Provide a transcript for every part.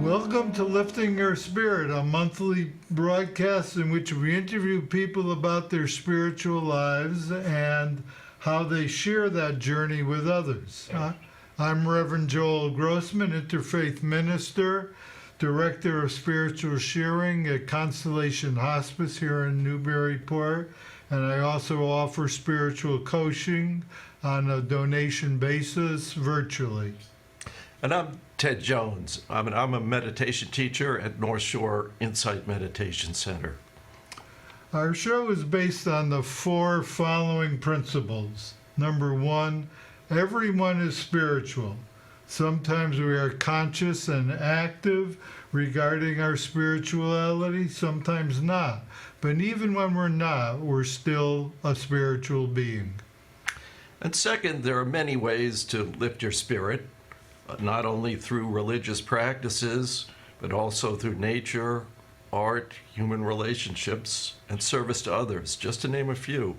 Welcome to Lifting Your Spirit, a monthly broadcast in which we interview people about their spiritual lives and how they share that journey with others. I'm Reverend Joel Grossman, Interfaith Minister, Director of Spiritual Sharing at Constellation Hospice here in Newburyport, and I also offer spiritual coaching on a donation basis virtually. And I'm Ted Jones. I'm a meditation teacher at North Shore Insight Meditation Center. Our show is based on the four following principles. Number one, everyone is spiritual. Sometimes we are conscious and active regarding our spirituality, sometimes not. But even when we're not, we're still a spiritual being. And second, there are many ways to lift your spirit, not only through religious practices, but also through nature, art, human relationships, and service to others, just to name a few.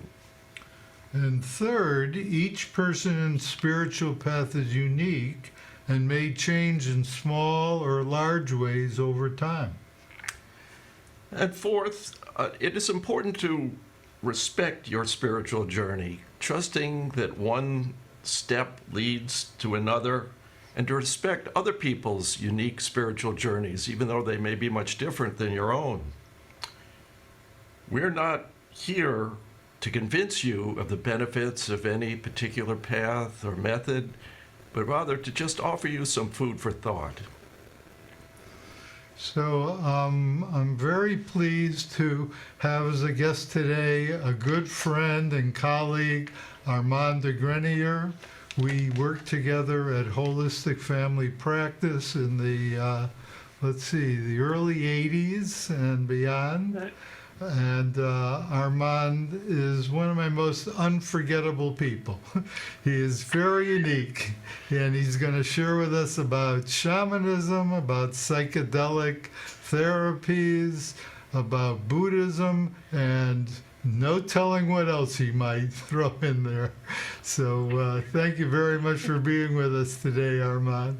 And third, each person's spiritual path is unique and may change in small or large ways over time. And fourth, it is important to respect your spiritual journey, trusting that one step leads to another, and to respect other people's unique spiritual journeys, even though they may be much different than your own. We're not here to convince you of the benefits of any particular path or method, but rather to just offer you some food for thought. So I'm very pleased to have as a guest today a good friend and colleague, Armand de Grenier. We worked together at Holistic Family Practice in the, the early 80s and beyond. And Armand is one of my most unforgettable people. He is very unique, and he's going to share with us about shamanism, about psychedelic therapies, about Buddhism, and no telling what else he might throw in there. So thank you very much for being with us today, Armand.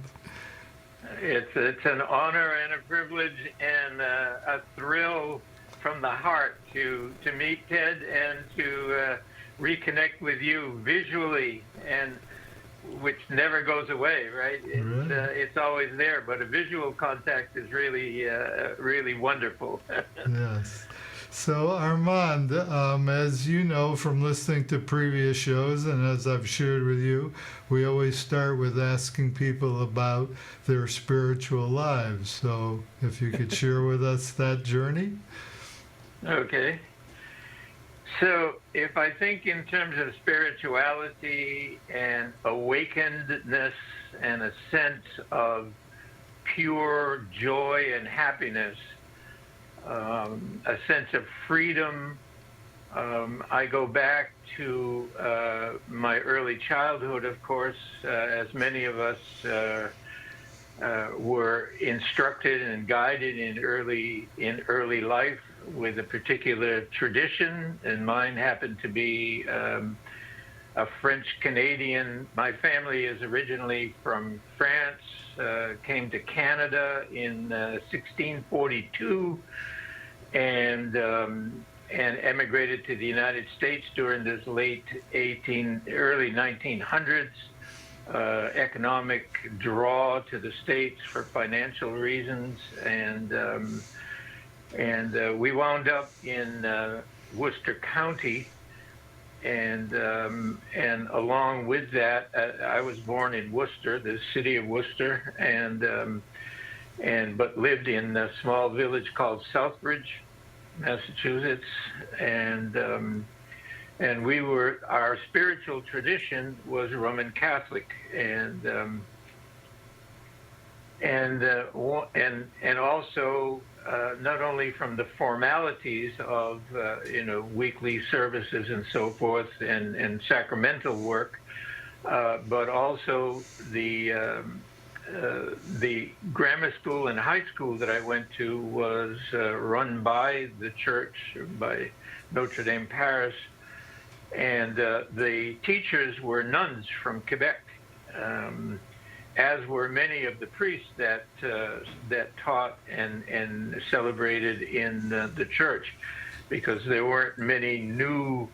It's an honor and a privilege and a thrill from the heart to meet Ted and to reconnect with you visually, and which never goes away, right? It's always there, but a visual contact is really wonderful. Yes. So Armand, as you know from listening to previous shows, and as I've shared with you, we always start with asking people about their spiritual lives. So if you could share with us that journey. Okay. So if I think in terms of spirituality and awakenedness and a sense of pure joy and happiness, a sense of freedom, I go back to my early childhood, of course, as many of us were instructed and guided in early life with a particular tradition, and mine happened to be a French-Canadian. My family is originally from France, came to Canada in 1642, and emigrated to the United States during this early 1900s. Economic draw to the States for financial reasons, and we wound up in Worcester County, and along with that, I was born in Worcester, the city of Worcester, but lived in a small village called Southbridge, Massachusetts, and our spiritual tradition was Roman Catholic, and also not only from the formalities of weekly services and so forth and sacramental work, but also the grammar school and high school that I went to was run by the church, by Notre Dame Parish, and the teachers were nuns from Quebec. as were many of the priests that taught and celebrated in the church, because there weren't many new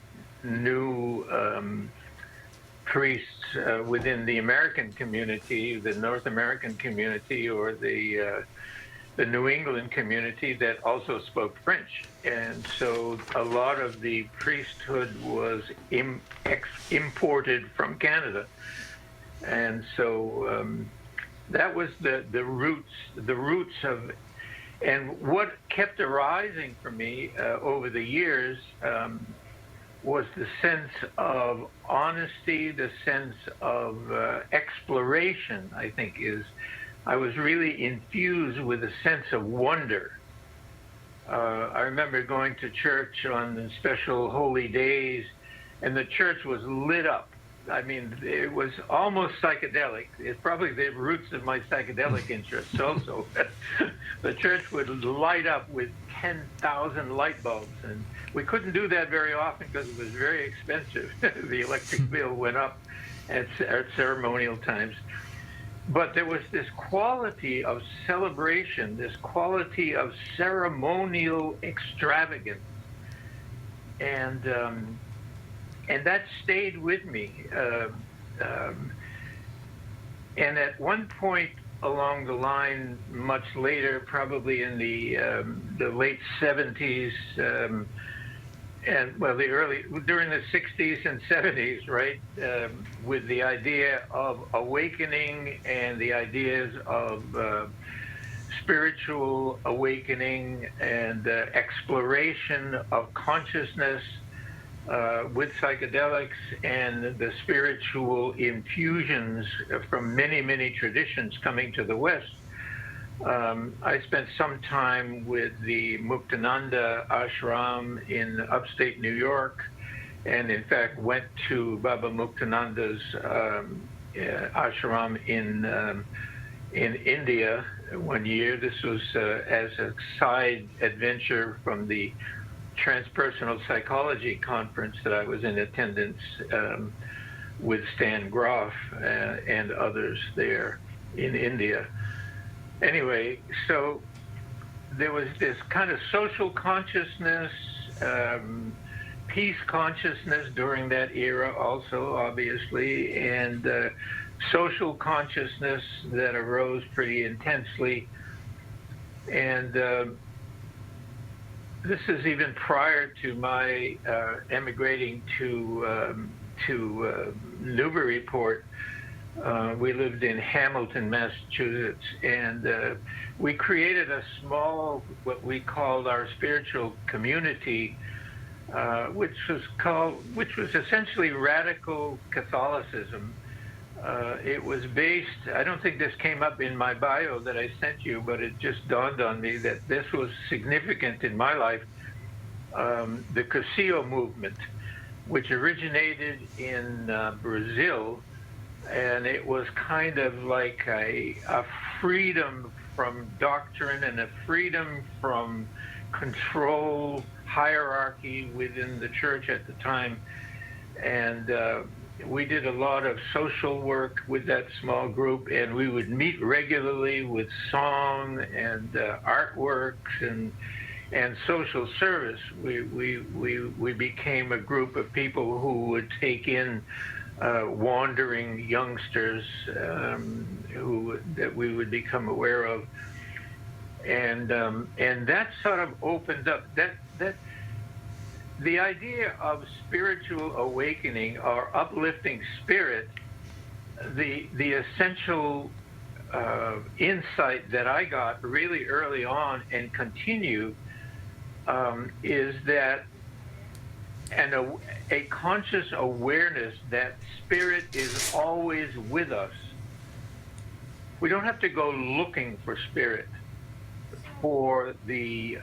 priests within the American community, the North American community, or the New England community that also spoke French. And so a lot of the priesthood was imported from Canada. And so that was the roots of, and what kept arising for me over the years was the sense of honesty, the sense of exploration, I think I was really infused with a sense of wonder. I remember going to church on special holy days, and the church was lit up. I mean, it was almost psychedelic. It's probably the roots of my psychedelic interests also. The church would light up with 10,000 light bulbs, and we couldn't do that very often because it was very expensive. The electric bill went up at ceremonial times. But there was this quality of celebration, this quality of ceremonial extravagance, and that stayed with me. And at one point along the line, much later, probably in the late 70s, and well, during the 60s and 70s, right, with the idea of awakening and the ideas of spiritual awakening and exploration of consciousness with psychedelics and the spiritual infusions from many, many traditions coming to the West. I spent some time with the Muktenanda ashram in upstate New York, and in fact went to Baba Muktenanda's ashram in India one year. This was as a side adventure from the transpersonal psychology conference that I was in attendance with Stan Grof and others there in India. Anyway, so there was this kind of social consciousness, peace consciousness during that era also, obviously, and social consciousness that arose pretty intensely. And this is even prior to my emigrating to Newburyport. We lived in Hamilton, Massachusetts, and we created a small, what we called our spiritual community, which was essentially radical Catholicism. It was based, I don't think this came up in my bio that I sent you, but it just dawned on me that this was significant in my life. The Cursillo movement, which originated in Brazil, and it was kind of like a freedom from doctrine and a freedom from control hierarchy within the church at the time. And we did a lot of social work with that small group, and we would meet regularly with song and artworks and social service. We became a group of people who would take in wandering youngsters that we would become aware of, and that sort of opened up that the idea of spiritual awakening or uplifting spirit. The essential insight that I got really early on and continue is that a conscious awareness that spirit is always with us. We don't have to go looking for spirit, for the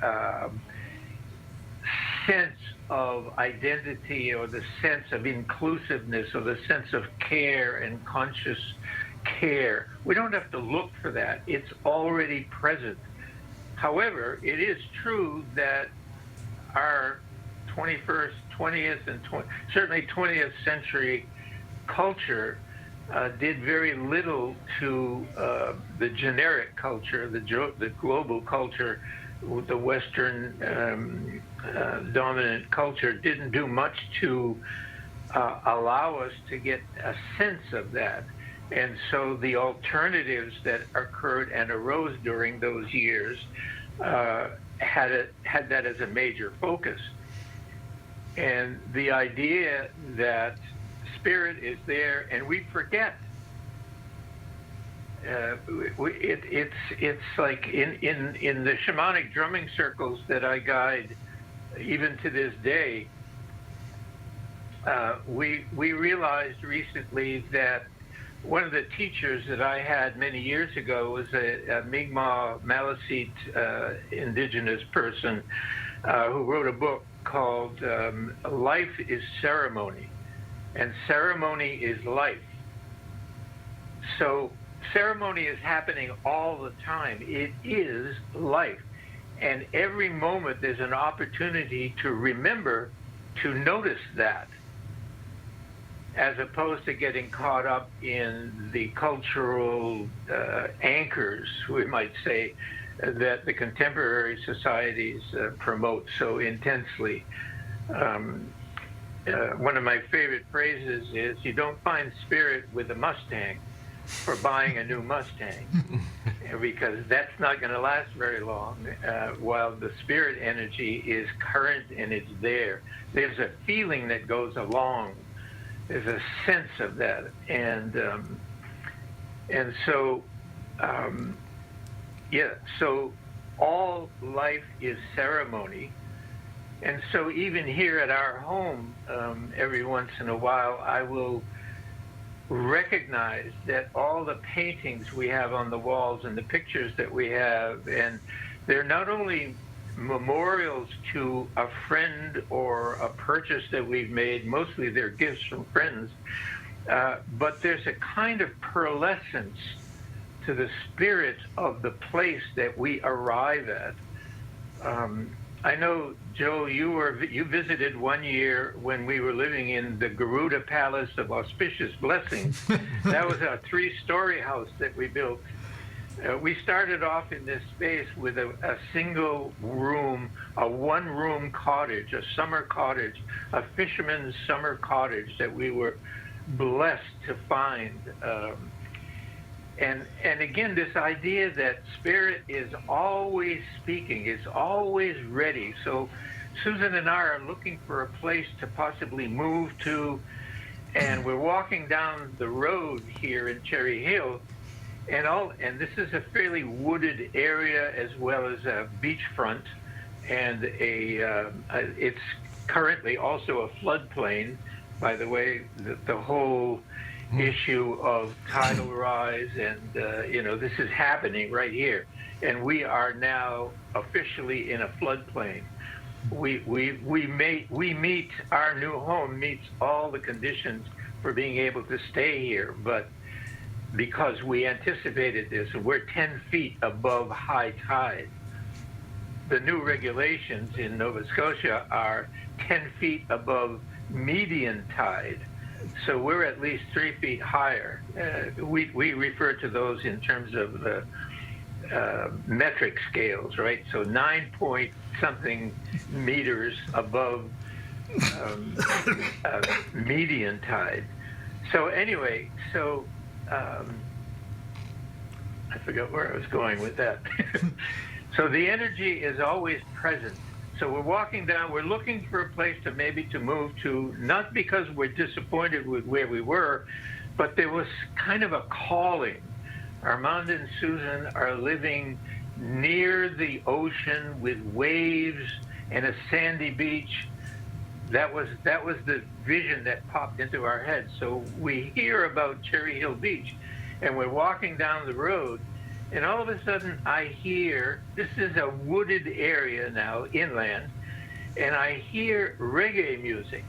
sense of identity or the sense of inclusiveness or the sense of care and conscious care. We don't have to look for that. It's already present. However, it is true that our 21st, 20th, and certainly 20th century culture did very little to the generic culture, the global culture. The Western dominant culture didn't do much to allow us to get a sense of that. And so the alternatives that occurred and arose during those years had that as a major focus. And the idea that spirit is there and we forget. It's like in the shamanic drumming circles that I guide, even to this day, we realized recently that one of the teachers that I had many years ago was a Mi'kmaq Maliseet indigenous person who wrote a book called Life is Ceremony, and Ceremony is Life. So ceremony is happening all the time. It is life. And every moment there's an opportunity to remember to notice that, as opposed to getting caught up in the cultural anchors, we might say, that the contemporary societies promote so intensely. One of my favorite phrases is, you don't find spirit with a Mustang for buying a new Mustang, because that's not going to last very long, while the spirit energy is current and it's there. There's a feeling that goes along. There's a sense of that. And so, so all life is ceremony. And so even here at our home, every once in a while, I will recognize that all the paintings we have on the walls and the pictures that we have, and they're not only memorials to a friend or a purchase that we've made, mostly they're gifts from friends, but there's a kind of pearlescence to the spirit of the place that we arrive at. I know, Joe, you visited one year when we were living in the Garuda Palace of Auspicious Blessings. That was a 3-story house that we built. We started off in this space with a single room, a 1-room cottage, a summer cottage, a fisherman's summer cottage that we were blessed to find. And again, this idea that spirit is always speaking, is always ready. So Susan and I are looking for a place to possibly move to, and we're walking down the road here in Cherry Hill, and this is a fairly wooded area as well as a beachfront, and it's currently also a floodplain. By the way, the whole issue of tidal rise, and this is happening right here, and we are now officially in a floodplain. We meet, our new home meets all the conditions for being able to stay here, but because we anticipated this, we're 10 feet above high tide. The new regulations in Nova Scotia are 10 feet above median tide. So we're at least 3 feet higher. We refer to those in terms of metric scales, right? So 9-point-something meters above median tide. So anyway, I forgot where I was going with that. So the energy is always present. So we're walking down, we're looking for a place to maybe to move to, not because we're disappointed with where we were, but there was kind of a calling. Armand and Susan are living near the ocean with waves and a sandy beach. That was the vision that popped into our heads. So we hear about Cherry Hill Beach, and we're walking down the road, and all of a sudden I hear, this is a wooded area now, inland, and I hear reggae music.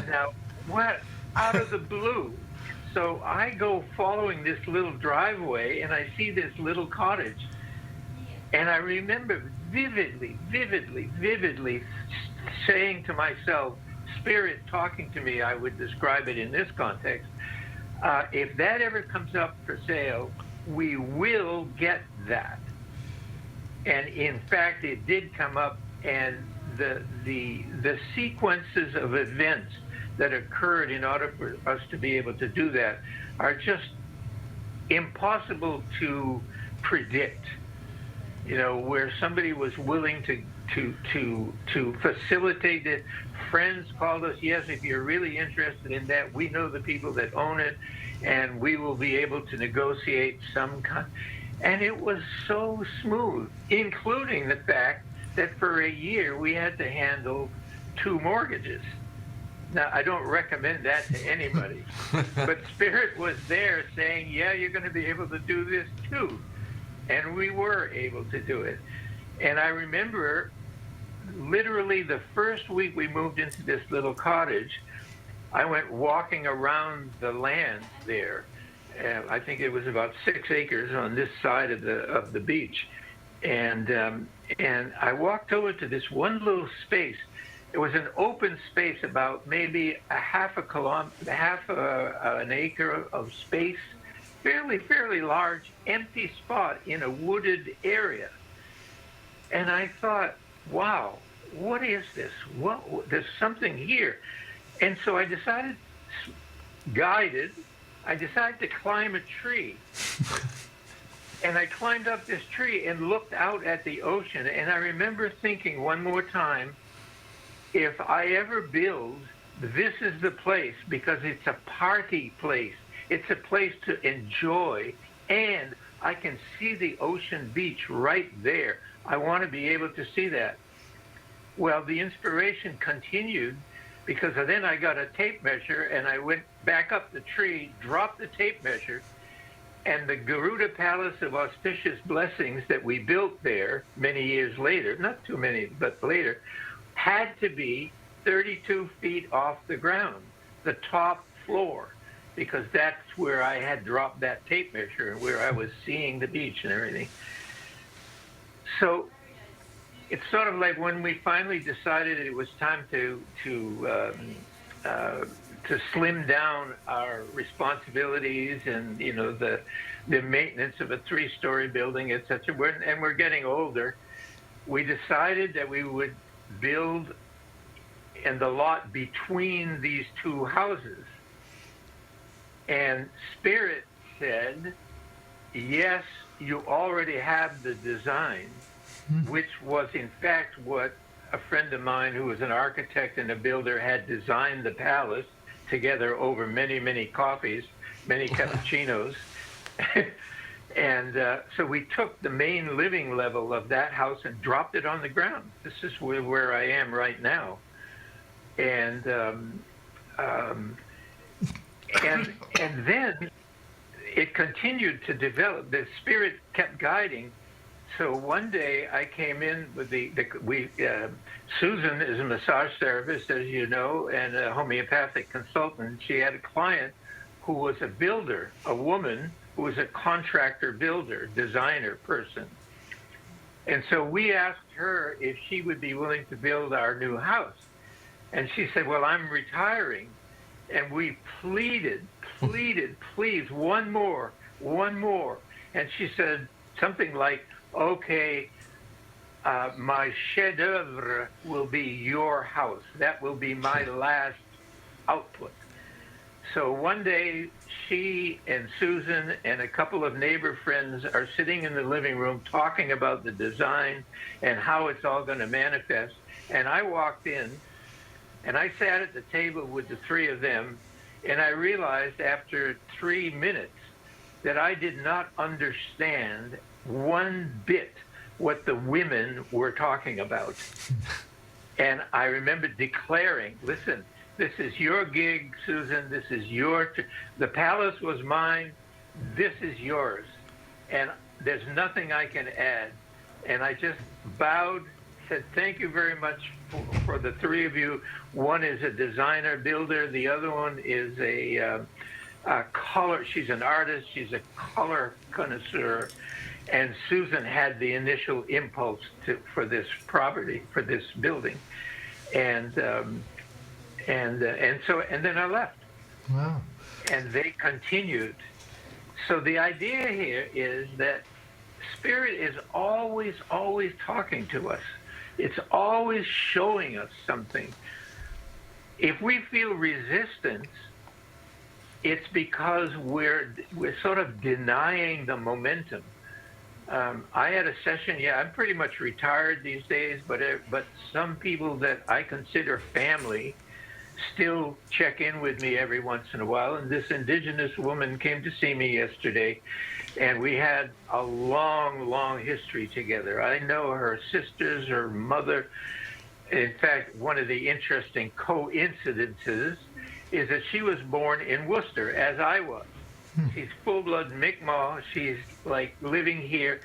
Now, what? Out of the blue. So I go following this little driveway, and I see this little cottage. And I remember vividly saying to myself, spirit talking to me, I would describe it in this context, If that ever comes up for sale, we will get that. And in fact, it did come up, and the sequences of events that occurred in order for us to be able to do that are just impossible to predict. You know, where somebody was willing to facilitate it. Friends called us, yes, if you're really interested in that, we know the people that own it, and we will be able to negotiate some kind. And it was so smooth, including the fact that for a year we had to handle 2 mortgages. Now, I don't recommend that to anybody, but Spirit was there saying, yeah, you're going to be able to do this too. And we were able to do it. And I remember literally the first week we moved into this little cottage, I went walking around the land there. I think it was about 6 acres on this side of the beach. And I walked over to this one little space. It was an open space, about maybe half an acre of space, fairly large, empty spot in a wooded area. And I thought, wow, what is this? There's something here. And so I decided, I decided to climb a tree. And I climbed up this tree and looked out at the ocean. And I remember thinking one more time, if I ever build, this is the place, because it's a party place. It's a place to enjoy, and I can see the ocean beach right there. I want to be able to see that. Well, the inspiration continued, because then I got a tape measure, and I went back up the tree, dropped the tape measure, and the Garuda Palace of Auspicious Blessings that we built there many years later, not too many, but later, had to be 32 feet off the ground, the top floor, because that's where I had dropped that tape measure and where I was seeing the beach and everything. So it's sort of like when we finally decided it was time to slim down our responsibilities and, you know, the maintenance of a 3-story building, et cetera, and we're getting older, we decided that we would build in the lot between these 2 houses. And Spirit said, yes, you already have the design, which was in fact what a friend of mine who was an architect and a builder had designed the palace together over many, many coffees, many cappuccinos. And so we took the main living level of that house and dropped it on the ground. This is where I am right now. And and then it continued to develop. The Spirit kept guiding. So one day I came in with Susan is a massage therapist, as you know, and a homeopathic consultant. She had a client who was a builder, a woman who was a contractor builder, designer person. And so we asked her if she would be willing to build our new house. And she said, well, I'm retiring. And we pleaded, please, one more. And she said something like, okay, my chef d'oeuvre will be your house. That will be my last output. So one day, she and Susan and a couple of neighbor friends are sitting in the living room talking about the design and how it's all going to manifest. And I walked in, and I sat at the table with the 3 of them, and I realized after 3 minutes that I did not understand one bit what the women were talking about. And I remember declaring, listen, this is your gig, Susan, this is the palace was mine, this is yours. And there's nothing I can add. And I just bowed, said, thank you very much for the 3 of you. One is a designer builder, the other one is a color, she's an artist, she's a color connoisseur. And Susan had the initial impulse for this property, for this building. And then I left. Wow. and they continued. So the idea here is that spirit is always, always talking to us. It's always showing us something. If we feel resistance, it's because we're sort of denying the momentum. I had a session. Yeah, I'm pretty much retired these days, but some people that I consider family still check in with me every once in a while. And this indigenous woman came to see me yesterday, and we had a long, long history together. I know her sisters, her mother. In fact, one of the interesting coincidences is that she was born in Worcester, as I was. She's full-blood Mi'kmaq. She's like living here.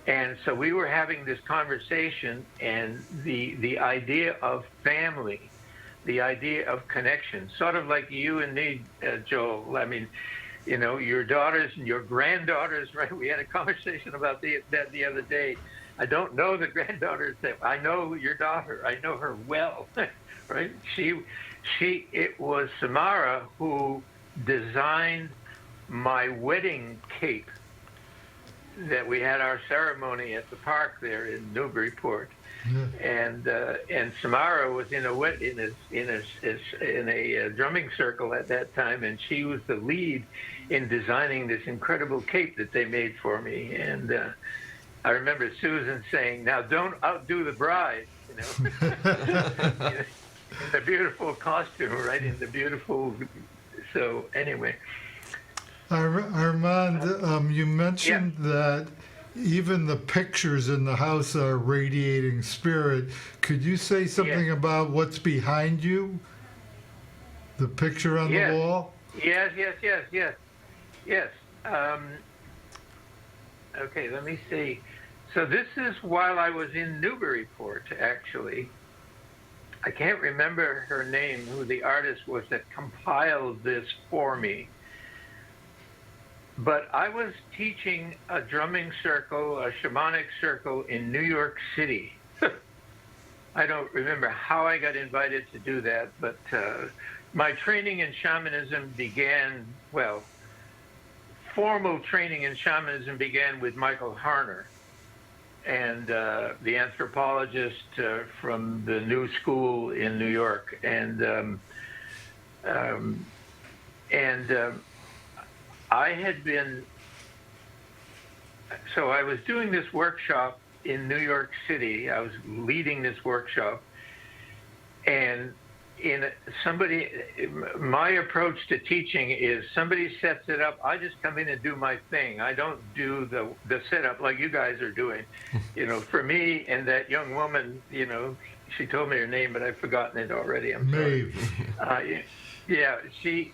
And so we were having this conversation, and the idea of family, the idea of connection, sort of like you and me, Joel. I mean, you know, your daughters and your granddaughters, right? We had a conversation about that the other day. I don't know the granddaughters. I know your daughter. I know her well, right? It was Samara who designed my wedding cape that we had our ceremony at the park there in Newburyport. Yeah. And Samara was in a drumming circle at that time, and she was the lead in designing this incredible cape that they made for me. And I remember Susan saying, "Now don't outdo the bride," you know, in the beautiful costume, right? In the beautiful. So anyway. Armand, you mentioned that even the pictures in the house are radiating spirit. Could you say something about what's behind you? The picture on the wall? Yes. Okay, let me see. So this is while I was in Newburyport, actually. I can't remember her name, who the artist was that compiled this for me. But I was teaching a drumming circle, a shamanic circle in New York City. I don't remember how I got invited to do that, but my training in shamanism began, formal training in shamanism began with Michael Harner, and the anthropologist from the New School in New York. I had been, so I was doing this workshop in New York City. I was leading this workshop, and my approach to teaching is somebody sets it up, I just come in and do my thing. I don't do the setup like you guys are doing. You know, for me and that young woman, you know, she told me her name, but I've forgotten it already. I'm sorry. Yeah, she's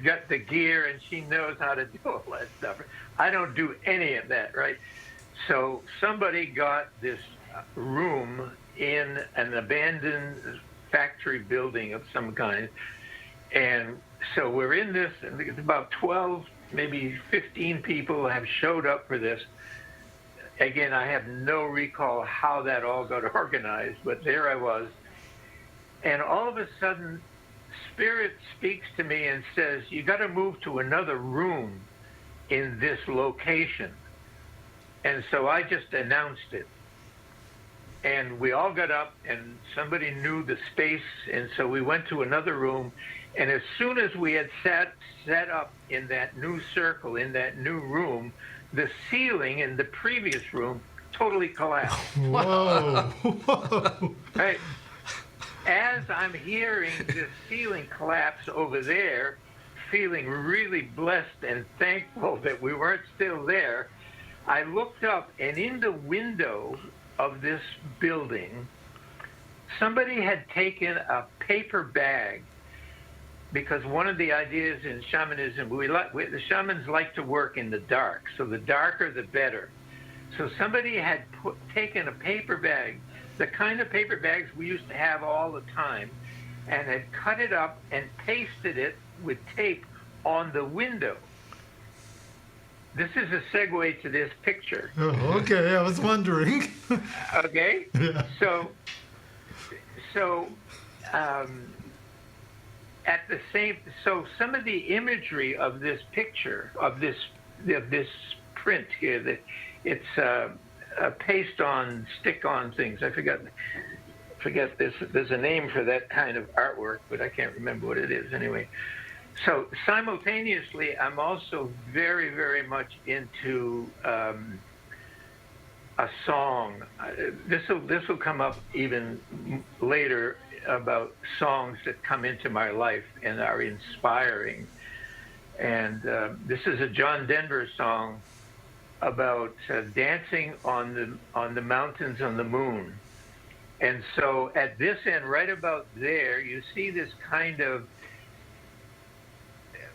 got the gear and she knows how to do all that stuff. I don't do any of that, right? So somebody got this room in an abandoned factory building of some kind. And so we're in this, and it's about 12, maybe 15 people have showed up for this. Again, I have no recall how that all got organized, but there I was. And all of a sudden, Spirit speaks to me and says, you got to move to another room in this location. And so I just announced it. And we all got up, and somebody knew the space, and so we went to another room. And as soon as we had set up in that new circle, in that new room, the ceiling in the previous room totally collapsed. Whoa. Whoa. Right. As I'm hearing the ceiling collapse over there, feeling really blessed and thankful that we weren't still there, I looked up, and in the window of this building, somebody had taken a paper bag, because one of the ideas in shamanism, the shamans like to work in the dark, so the darker the better. So somebody had taken a paper bag, the kind of paper bags we used to have all the time, and had cut it up and pasted it with tape on the window. This is a segue to this picture. Oh, okay, I was wondering. Okay? at the same, so some of the imagery of this picture, of this print here, that it's paste-on, stick-on things. I forget this. There's a name for that kind of artwork, but I can't remember what it is anyway. So simultaneously, I'm also very, very much into a song. This will come up even later about songs that come into my life and are inspiring. And this is a John Denver song about dancing on the mountains on the moon. And so at this end, right about there, you see this kind of,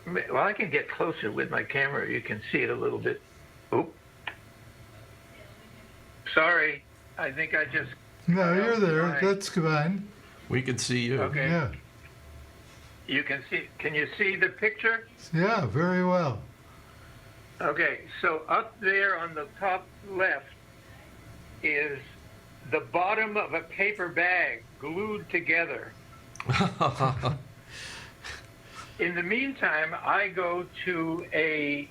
well, I can get closer with my camera. You can see it a little bit. Oop. Sorry, I think I just... No, you're there. That's fine. We can see you. Okay. Yeah. You can you see the picture? Yeah, very well. Okay, so up there on the top left is the bottom of a paper bag glued together. In the meantime, I go to a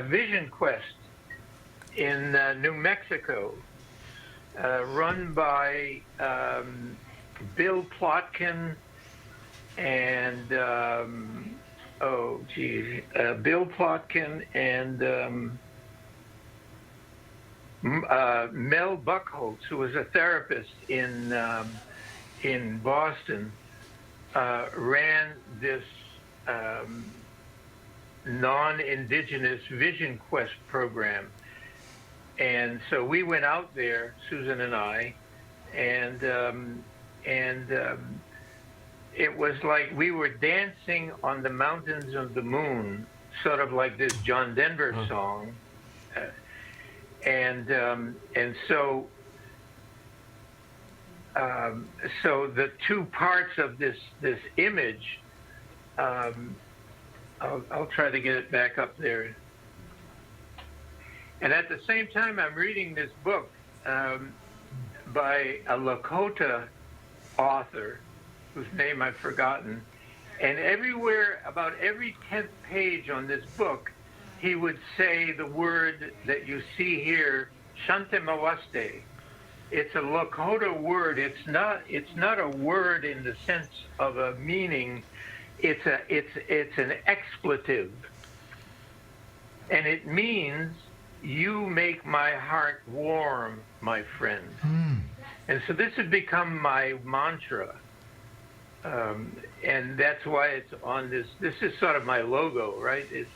vision quest in New Mexico, run by Bill Plotkin and Bill Plotkin and Mel Buckholtz, who was a therapist in Boston, ran this non-indigenous vision quest program. And so we went out there, Susan and I, and it was like we were dancing on the mountains of the moon, sort of like this John Denver song. And so the two parts of this image, I'll try to get it back up there. And at the same time, I'm reading this book by a Lakota author whose name I've forgotten. And everywhere, about every 10th page on this book, he would say the word that you see here, Shantemawaste. It's a Lakota word. It's not a word in the sense of a meaning. It's an expletive. And it means, you make my heart warm, my friend. And so this has become my mantra. And that's why it's on this is sort of my logo, right? It's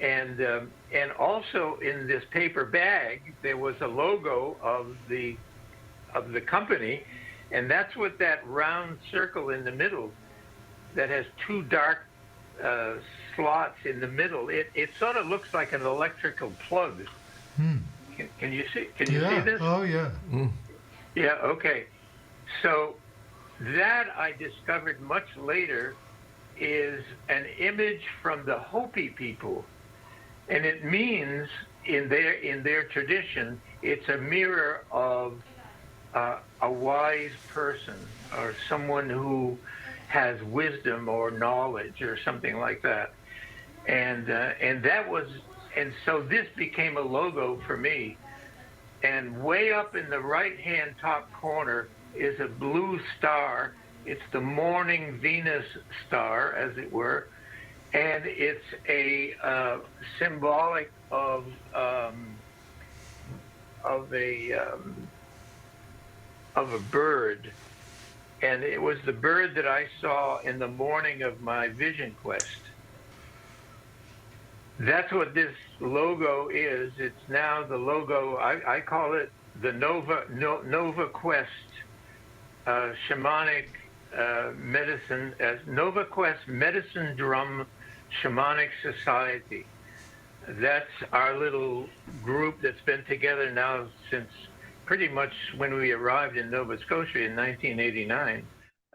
and also in this paper bag there was a logo of the company, and that's what that round circle in the middle that has two dark slots in the middle. It sort of looks like an electrical plug. Can you see? Can you see this? Oh yeah. Yeah. Okay. So that I discovered much later is an image from the Hopi people, and it means in their tradition, it's a mirror of a wise person or someone who has wisdom or knowledge or something like that. And so this became a logo for me. And way up in the right-hand top corner is a blue star. It's the morning Venus star, as it were, and it's a symbolic of a bird. And it was the bird that I saw in the morning of my vision quest. That's what this logo is. It's now the logo, I call it the Nova Quest shamanic medicine, as Nova Quest Medicine Drum Shamanic Society. That's our little group that's been together now since pretty much when we arrived in Nova Scotia in 1989.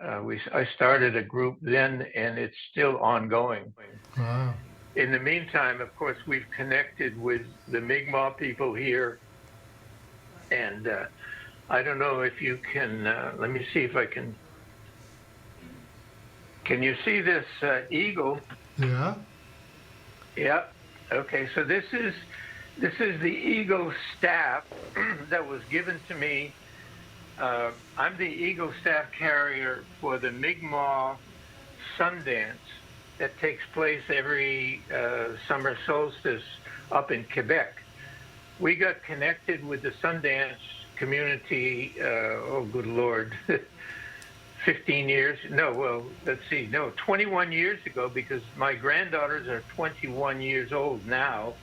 I started a group then, and it's still ongoing. Wow. In the meantime, of course, we've connected with the Mi'kmaq people here, and I don't know if you can, let me see if I can Can you see this eagle? Yeah. Yeah. Okay. So this is the eagle staff that was given to me. I'm the eagle staff carrier for the Mi'kmaq Sundance that takes place every summer solstice up in Quebec. We got connected with the Sundance community, oh good Lord, 15 years, no, well, let's see, no, 21 years ago, because my granddaughters are 21 years old now,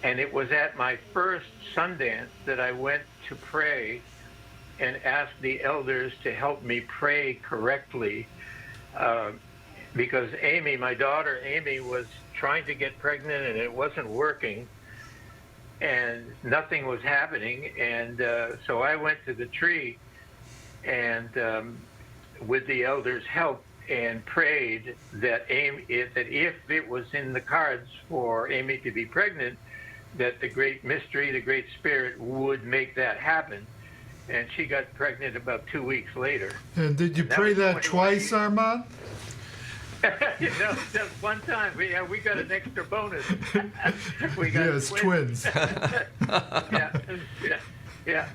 and it was at my first Sundance that I went to pray and asked the elders to help me pray correctly, because Amy, my daughter Amy, was trying to get pregnant and it wasn't working, and nothing was happening, and so I went to the tree and with the elders' help and prayed that if it was in the cards for Amy to be pregnant, that the great mystery, the great spirit would make that happen. And she got pregnant about 2 weeks later. And did you pray that twice, Armand? No, just one time. We got an extra bonus. We got Yes, twins. yeah.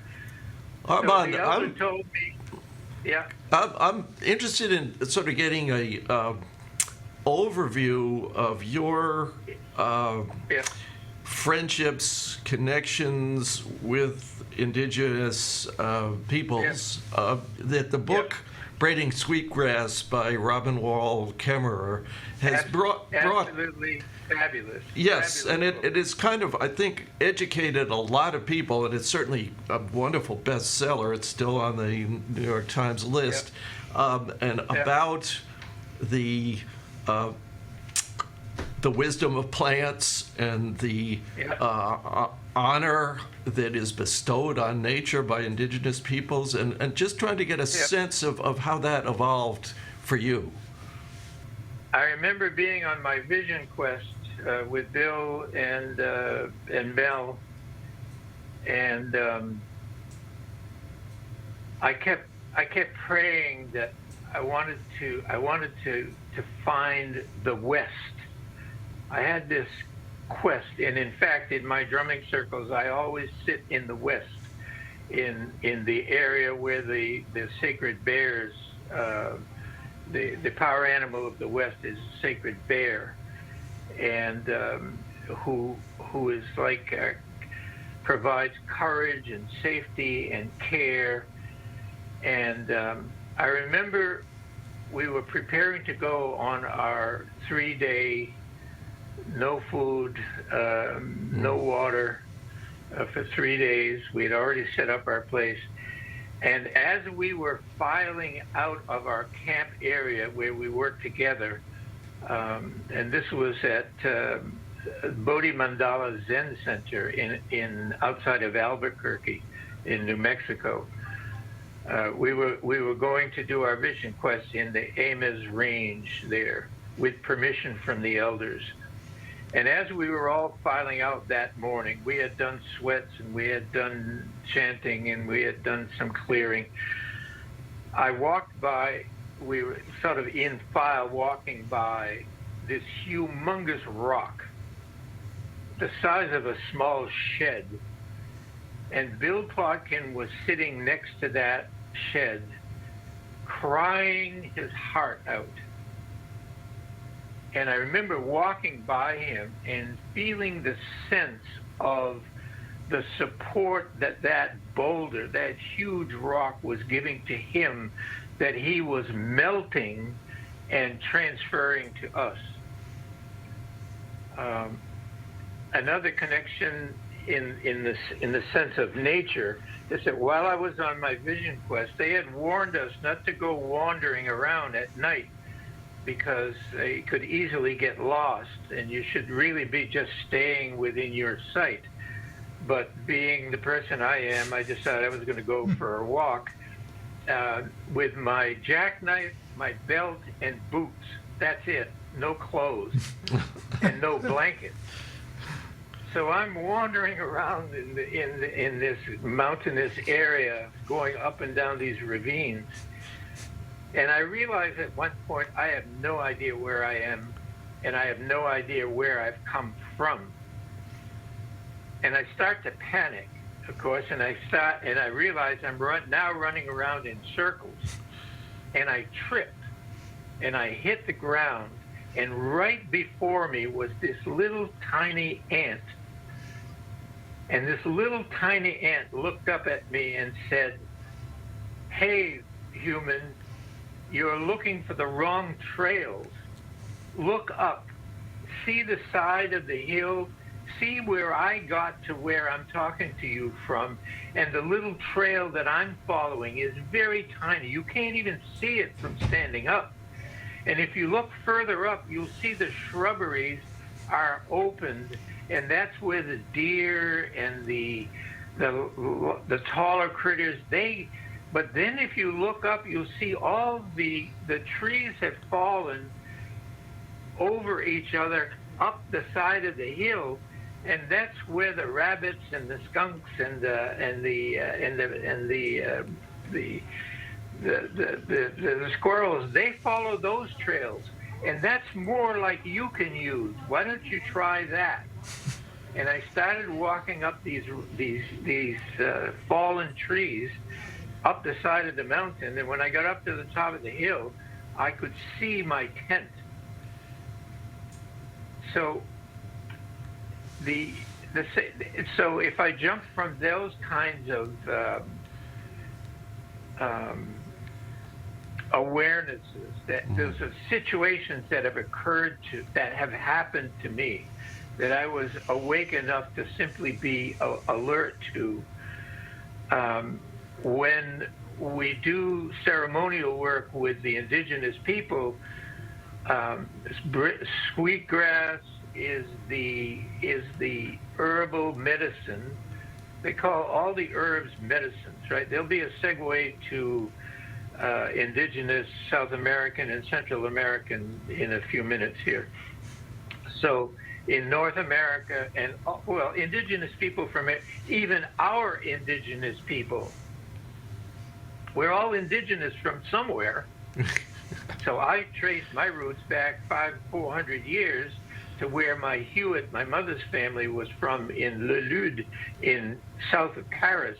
Armand, So the elder told me, yeah. I'm interested in sort of getting a overview of your friendships, connections with indigenous peoples. That the book Braiding Sweetgrass by Robin Wall Kemmerer has brought absolutely fabulous. Yes, fabulous and it is kind of, I think, educated a lot of people, and it's certainly a wonderful bestseller. It's still on the New York Times list, about the wisdom of plants and the honor that is bestowed on nature by indigenous peoples, and just trying to get a sense of how that evolved for you. I remember being on my vision quest with Bill and Mel, and I kept praying that I wanted to find the West. I had this quest, and in fact, in my drumming circles, I always sit in the West, in the area where the sacred bears, the power animal of the West is a sacred bear, and who is like provides courage and safety and care. And I remember we were preparing to go on our 3-day no food, no water for 3 days. We had already set up our place. And as we were filing out of our camp area where we worked together, and this was at Bodhi Mandala Zen Center in outside of Albuquerque in New Mexico, we were going to do our vision quest in the Ames Range there with permission from the elders. And as we were all filing out that morning, we had done sweats and we had done chanting and we had done some clearing. I walked by, we were sort of in file walking by this humongous rock, the size of a small shed. And Bill Plotkin was sitting next to that shed, crying his heart out. And I remember walking by him and feeling the sense of the support that boulder, that huge rock was giving to him, that he was melting and transferring to us. Another connection in the sense of nature is that while I was on my vision quest, they had warned us not to go wandering around at night, because they could easily get lost, and you should really be just staying within your sight. But being the person I am, I decided I was going to go for a walk with my jackknife, my belt, and boots. That's it. No clothes and no blanket. So I'm wandering around in this mountainous area, going up and down these ravines. And I realized at one point I have no idea where I am, and I have no idea where I've come from. And I start to panic, of course, and I realize I'm now running around in circles, and I trip, and I hit the ground, and right before me was this little tiny ant. And this little tiny ant looked up at me and said, "Hey, human, you're looking for the wrong trails. Look up, see the side of the hill, see where I got to where I'm talking to you from, and the little trail that I'm following is very tiny. You can't even see it from standing up. And if you look further up, you'll see the shrubberies are opened, and that's where the deer and the taller critters, but then if you look up, you'll see all the trees have fallen over each other up the side of the hill, and that's where the rabbits and the skunks and the squirrels, they follow those trails, and that's more like you can use. Why don't you try that?" And I started walking up these fallen trees up the side of the mountain, and when I got up to the top of the hill, I could see my tent. So so if I jump from those kinds of awarenesses, that those are situations that have that have happened to me, that I was awake enough to simply be alert to. When we do ceremonial work with the indigenous people, sweetgrass is the herbal medicine. They call all the herbs medicines, right? There'll be a segue to indigenous South American and Central American in a few minutes here. So in North America, and well, indigenous people from it, even our indigenous people, we're all indigenous from somewhere. So I trace my roots back 400 years to where my Huet, my mother's family, was from in Le Lude, in south of Paris,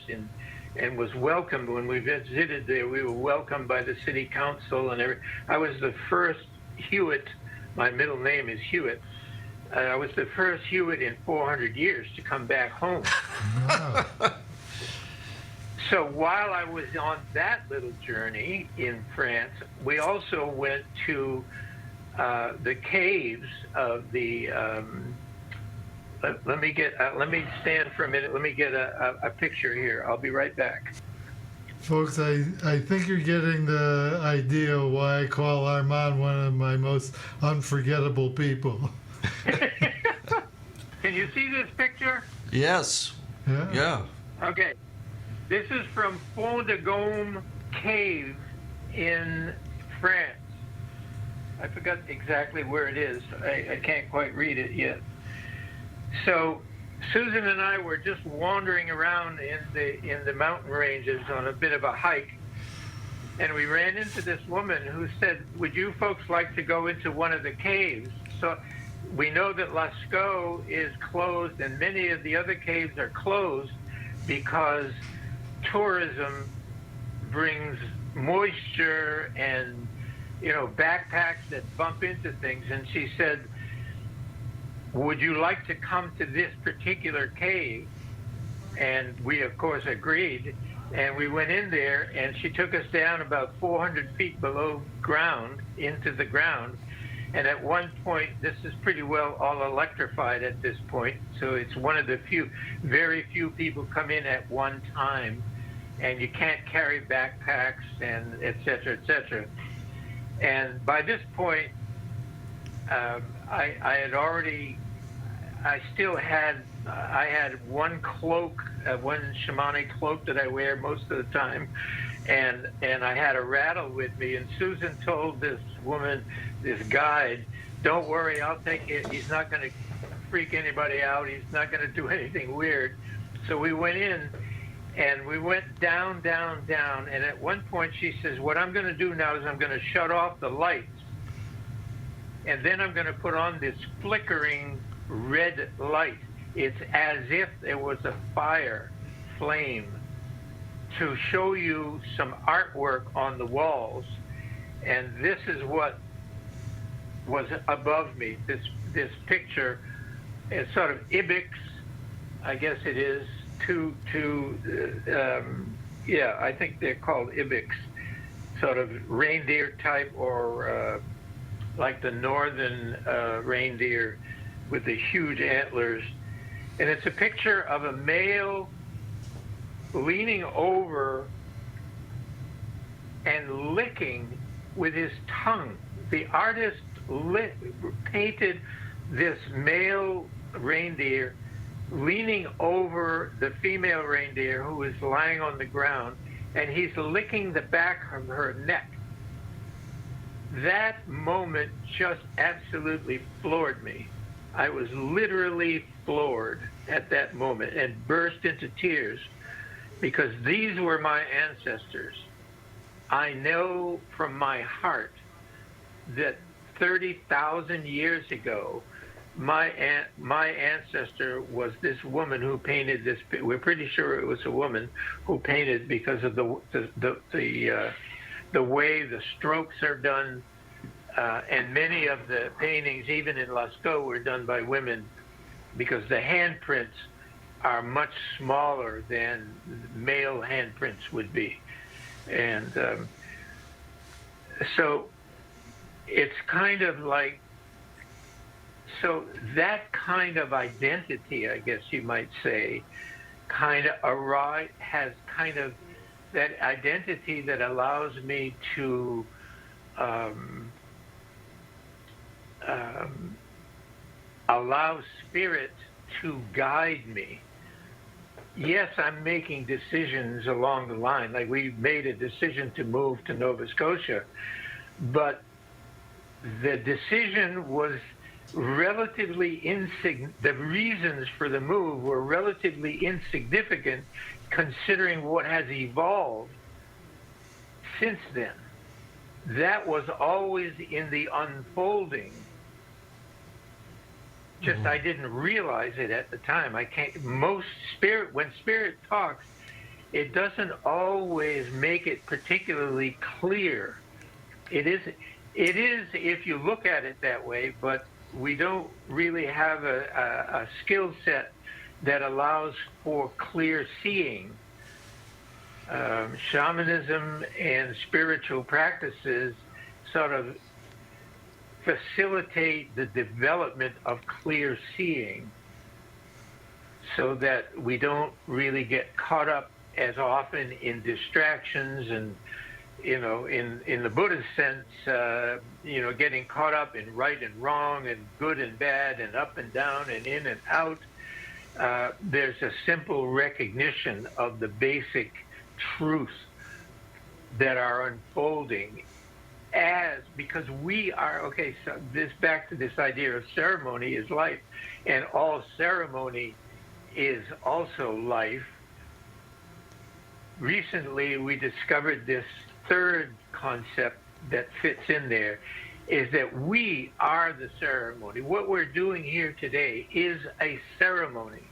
and was welcomed when we visited there. We were welcomed by the city council and everything. I was the first Huet. My middle name is Huet. I was the first Huet in 400 years to come back home. Wow. So while I was on that little journey in France, we also went to the caves of the. Let me stand for a minute. Let me get a picture here. I'll be right back. Folks, I think you're getting the idea why I call Armand one of my most unforgettable people. Can you see this picture? Yes. Yeah. Okay. This is from Fond de Gaume Cave in France. I forgot exactly where it is. I can't quite read it yet. So Susan and I were just wandering around in the mountain ranges on a bit of a hike, and we ran into this woman who said, "Would you folks like to go into one of the caves?" So we know that Lascaux is closed, and many of the other caves are closed because tourism brings moisture and, backpacks that bump into things. And she said, "Would you like to come to this particular cave?" And we, of course, agreed. And we went in there, and she took us down about 400 feet below ground, into the ground. And at one point, this is pretty well all electrified at this point. So it's one of the very few people come in at one time. And you can't carry backpacks, and et cetera, et cetera. And by this point, I had one cloak, one shamanic cloak that I wear most of the time, and I had a rattle with me. And Susan told this woman, this guide, "Don't worry, I'll take it. He's not going to freak anybody out. He's not going to do anything weird." So we went in, And we went down, down, down. And at one point she says, what I'm going to do now is I'm going to shut off the lights. And then I'm going to put on this flickering red light. It's as if there was a fire flame to show you some artwork on the walls. And this is what was above me. This picture is sort of ibex, I guess it is, I think they're called ibex, sort of reindeer type, or like the northern reindeer with the huge antlers. And it's a picture of a male leaning over and licking with his tongue. The artist painted this male reindeer leaning over the female reindeer who is lying on the ground, and he's licking the back of her neck. That moment just absolutely floored me. I was literally floored at that moment and burst into tears, because these were my ancestors. I know from my heart that 30,000 years ago, my ancestor was this woman who painted this. We're pretty sure it was a woman who painted, because of the way the strokes are done, and many of the paintings, even in Lascaux, were done by women, because the handprints are much smaller than male handprints would be. And so it's kind of like, so that kind of identity, I guess you might say, has kind of that identity that allows me to allow spirit to guide me. Yes, I'm making decisions along the line. Like, we made a decision to move to Nova Scotia, but the decision was relatively the reasons for the move were relatively insignificant, considering what has evolved since then. That was always in the unfolding. Just I didn't realize it at the time. When spirit talks, it doesn't always make it particularly clear. It is if you look at it that way, but we don't really have a skill set that allows for clear seeing. Shamanism and spiritual practices sort of facilitate the development of clear seeing, so that we don't really get caught up as often in distractions and, in the Buddhist sense, getting caught up in right and wrong and good and bad and up and down and in and out. There's a simple recognition of the basic truths that are unfolding, because we are, so back to this idea of ceremony is life, and all ceremony is also life. Recently, we discovered this third concept that fits in there, is that we are the ceremony. What we're doing here today is a ceremony.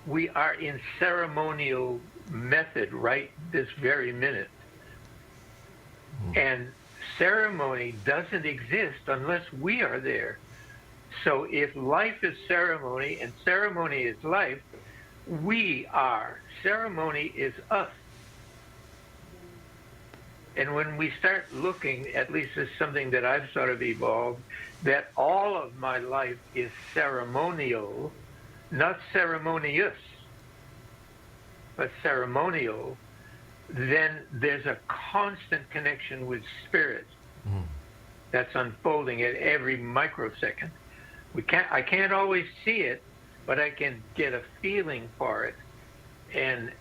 We are in ceremonial method right this very minute. And ceremony doesn't exist unless we are there. So if life is ceremony and ceremony is life, we are. Ceremony is us. And when we start looking, at least as something that I've sort of evolved, that all of my life is ceremonial, not ceremonious, but ceremonial, then there's a constant connection with spirit that's unfolding at every microsecond. I can't always see it, but I can get a feeling for it and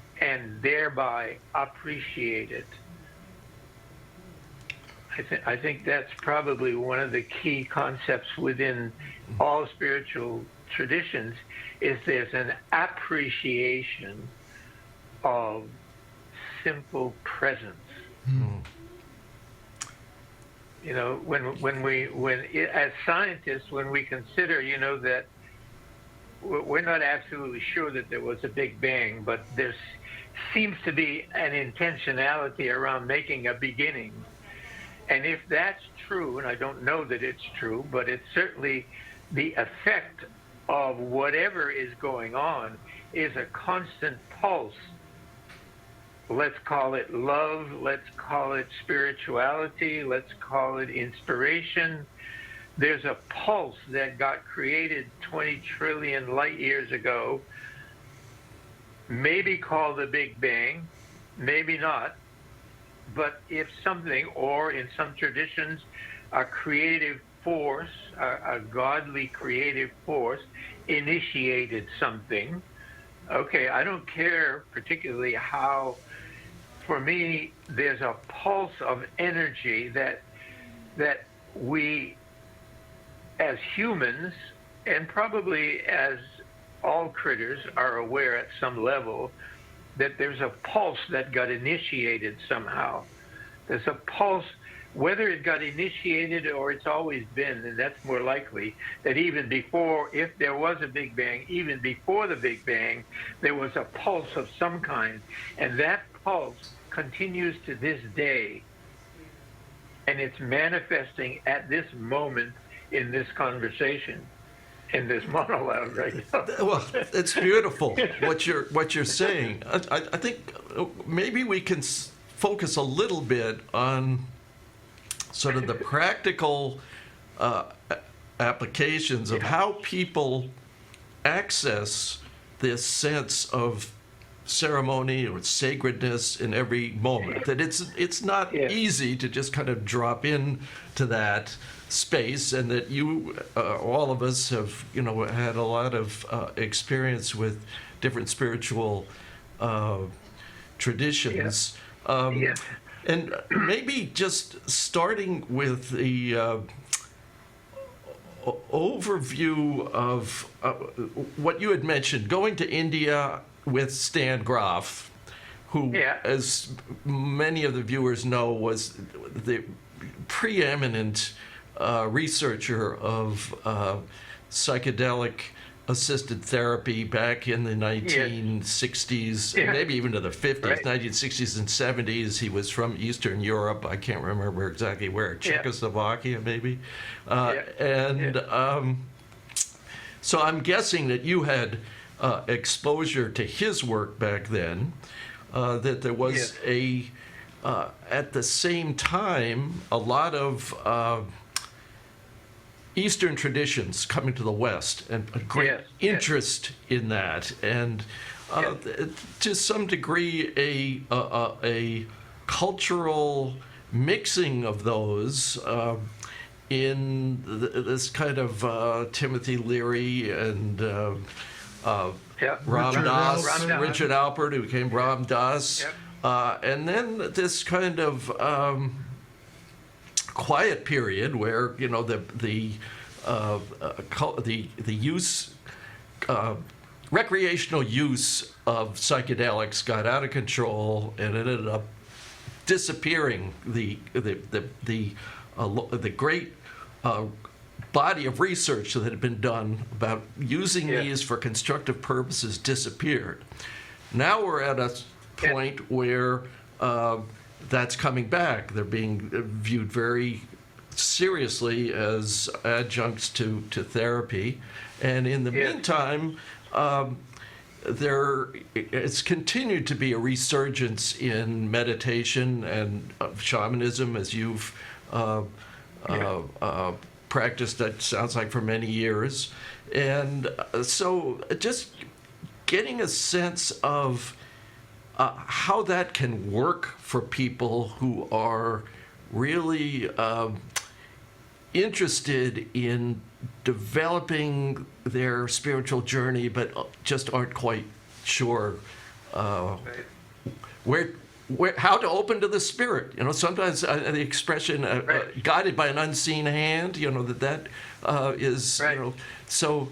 thereby appreciate it. I think that's probably one of the key concepts within all spiritual traditions, is there's an appreciation of simple presence. You know, as scientists, when we consider, you know, that we're not absolutely sure that there was a Big Bang, but there seems to be an intentionality around making a beginning. And if that's true, and I don't know that it's true, but it's certainly the effect of whatever is going on is a constant pulse. Let's call it love, let's call it spirituality, let's call it inspiration. There's a pulse that got created 20 trillion light years ago, maybe called the Big Bang, maybe not. But if something, or in some traditions, a creative force, a godly creative force, initiated something, okay, I don't care particularly how. For me, there's a pulse of energy that we, as humans, and probably as all critters, are aware at some level that there's a pulse that got initiated somehow. There's a pulse, whether it got initiated or it's always been, and that's more likely, that even before, if there was a Big Bang, even before the Big Bang, there was a pulse of some kind. And that pulse continues to this day, and it's manifesting at this moment in this conversation, in this monologue right now. Well, it's beautiful what you're saying. I think maybe we can focus a little bit on sort of the practical applications of how people access this sense of ceremony or sacredness in every moment. That it's not easy to just kind of drop in to that space, and that you, all of us, have had a lot of experience with different spiritual traditions. And maybe just starting with the overview of what you had mentioned, going to India with Stan Grof, who, as many of the viewers know, was the preeminent researcher of psychedelic assisted therapy back in the 1960s, maybe even to the 50s, right. 1960s and 70s. He was from Eastern Europe. I can't remember exactly where, Czechoslovakia maybe. So I'm guessing that you had exposure to his work back then, that there was at the same time, a lot of Eastern traditions coming to the West, and a great interest in that, and to some degree a cultural mixing of those in this kind of Timothy Leary and Ram Dass, Richard Alpert, who became Ram Dass, and then this kind of quiet period where the use, recreational use of psychedelics got out of control and ended up disappearing. The great body of research that had been done about using these for constructive purposes disappeared. Now we're at a point where that's coming back. They're being viewed very seriously as adjuncts to therapy. And in the meantime, there it's continued to be a resurgence in meditation and shamanism, as you've practiced, that sounds like, for many years. And so just getting a sense of how that can work for people who are really interested in developing their spiritual journey, but just aren't quite sure how to open to the spirit. Sometimes the expression guided by an unseen hand, that is, so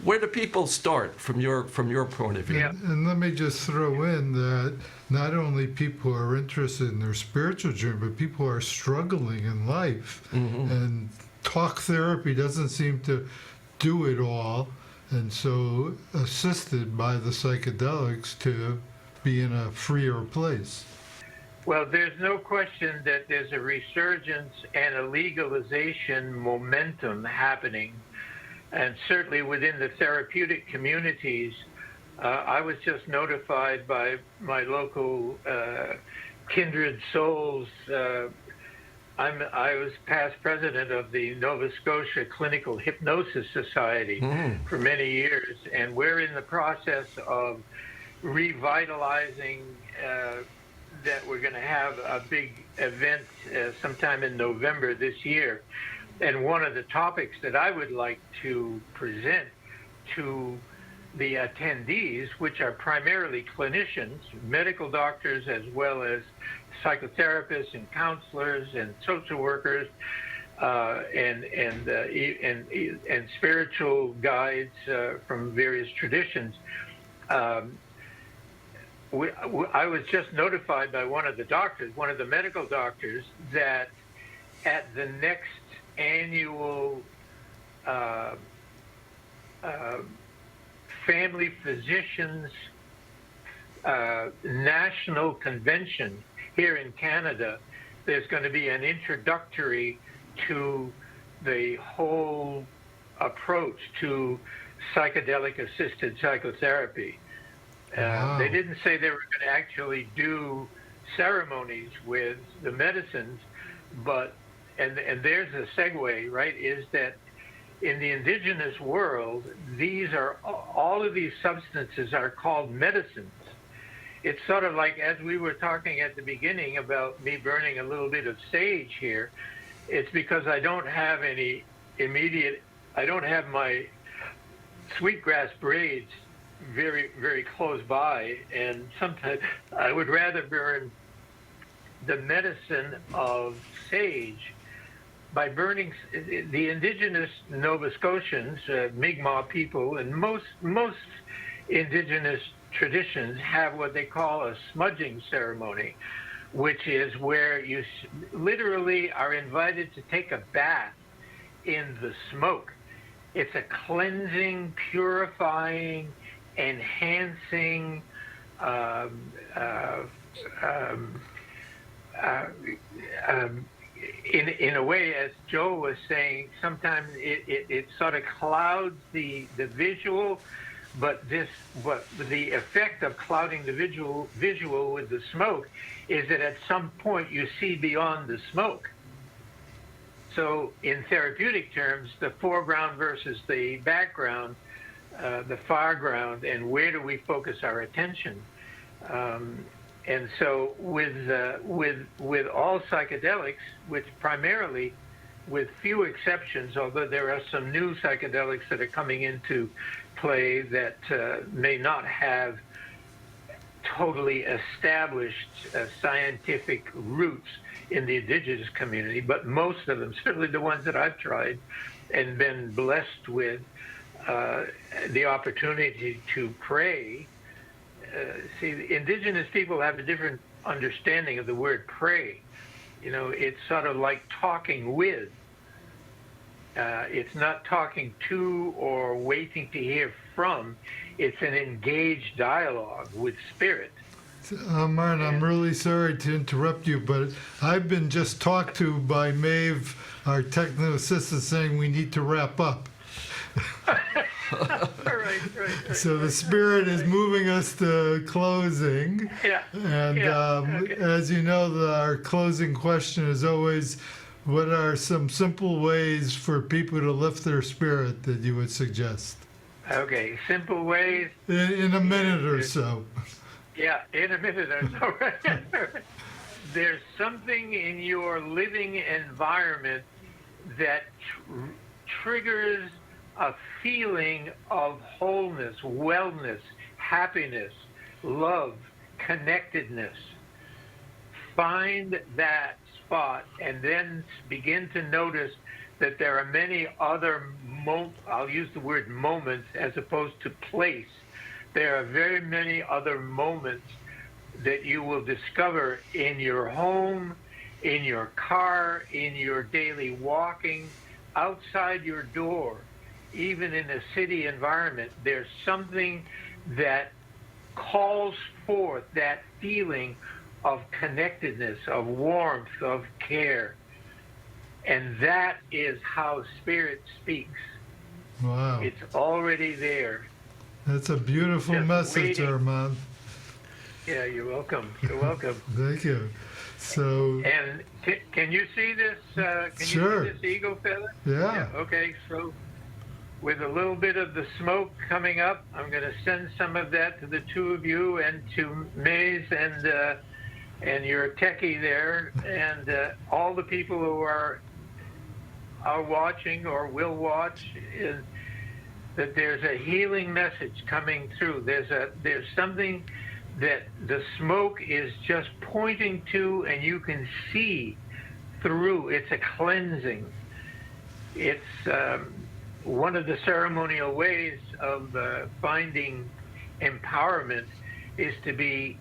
Where do people start from your point of view? Yeah. And let me just throw in that not only people are interested in their spiritual journey, but people are struggling in life. And talk therapy doesn't seem to do it all. And so assisted by the psychedelics to be in a freer place. Well, there's no question that there's a resurgence and a legalization momentum happening. And certainly within the therapeutic communities, I was just notified by my local kindred souls. I was past president of the Nova Scotia Clinical Hypnosis Society for many years, and we're in the process of revitalizing that we're going to have a big event sometime in November this year. And one of the topics that I would like to present to the attendees, which are primarily clinicians, medical doctors, as well as psychotherapists and counselors and social workers, and spiritual guides from various traditions. I was just notified by one of the medical doctors, that at the next annual family physicians national convention here in Canada, there's going to be an introductory to the whole approach to psychedelic assisted psychotherapy. Wow. They didn't say they were going to actually do ceremonies with the medicines, but and there's a segue, right, is that in the indigenous world, all of these substances are called medicines. It's sort of like, as we were talking at the beginning about me burning a little bit of sage here, it's because I don't have my sweetgrass braids very, very close by, and sometimes I would rather burn the medicine of sage. By burning the indigenous Nova Scotians, Mi'kmaq people, and most indigenous traditions have what they call a smudging ceremony, which is where you literally are invited to take a bath in the smoke. It's a cleansing, purifying, enhancing, in a way, as Joe was saying, sometimes it sort of clouds the visual, but the effect of clouding the visual with the smoke is that at some point you see beyond the smoke. So in therapeutic terms, the foreground versus the background, the foreground, and where do we focus our attention? And so with all psychedelics, which primarily, with few exceptions, although there are some new psychedelics that are coming into play that may not have totally established scientific roots in the indigenous community, but most of them, certainly the ones that I've tried and been blessed with the opportunity to pray. See, the indigenous people have a different understanding of the word pray. You know, it's sort of like talking with. It's not talking to or waiting to hear from. It's an engaged dialogue with spirit. Armand, I'm really sorry to interrupt you, but I've been just talked to by Maeve, our technical assistant, saying we need to wrap up. Right. So the spirit is moving us to closing. Yeah. And okay. as you know, our closing question is always, what are some simple ways for people to lift their spirit that you would suggest? Okay, simple ways. In a minute or so. Yeah, in a minute or so. There's something in your living environment that triggers a feeling of wholeness, wellness, happiness, love, connectedness. Find that spot and then begin to notice that there are many other, I'll use the word moments as opposed to place. There are very many other moments that you will discover in your home, in your car, in your daily walking, outside your door, even in a city environment. There's something that calls forth that feeling of connectedness, of warmth, of care. And that is how Spirit speaks. Wow. It's already there. That's a beautiful Just message, waiting. Armand. Yeah, you're welcome. You're welcome. Thank you. So, And can you see this? Can Sure. you see this eagle feather? yeah. Okay, so with a little bit of the smoke coming up, I'm going to send some of that to the two of you and to Maze and your techie there, and all the people who are watching or will watch. Is that there's a healing message coming through. There's something that the smoke is just pointing to, and you can see through. It's a cleansing. It's one of the ceremonial ways of finding empowerment is to be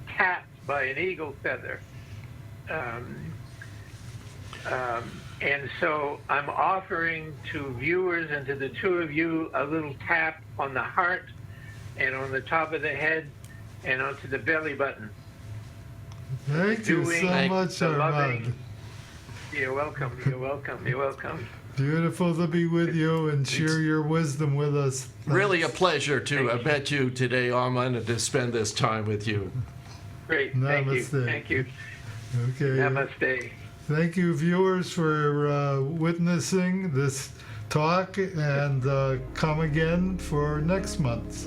tapped by an eagle feather. And so I'm offering to viewers and to the two of you a little tap on the heart and on the top of the head and onto the belly button. Thank you Doing so much, the Armand. loving. You're welcome. You're welcome. You're welcome. Beautiful to be with you and share your wisdom with us. Really a pleasure to Thank have you. met you today, Armand, and to spend this time with you. Great. Thank you. Namaste. Thank you. Okay. Namaste. Thank you, viewers, for witnessing this talk, and come again for next month.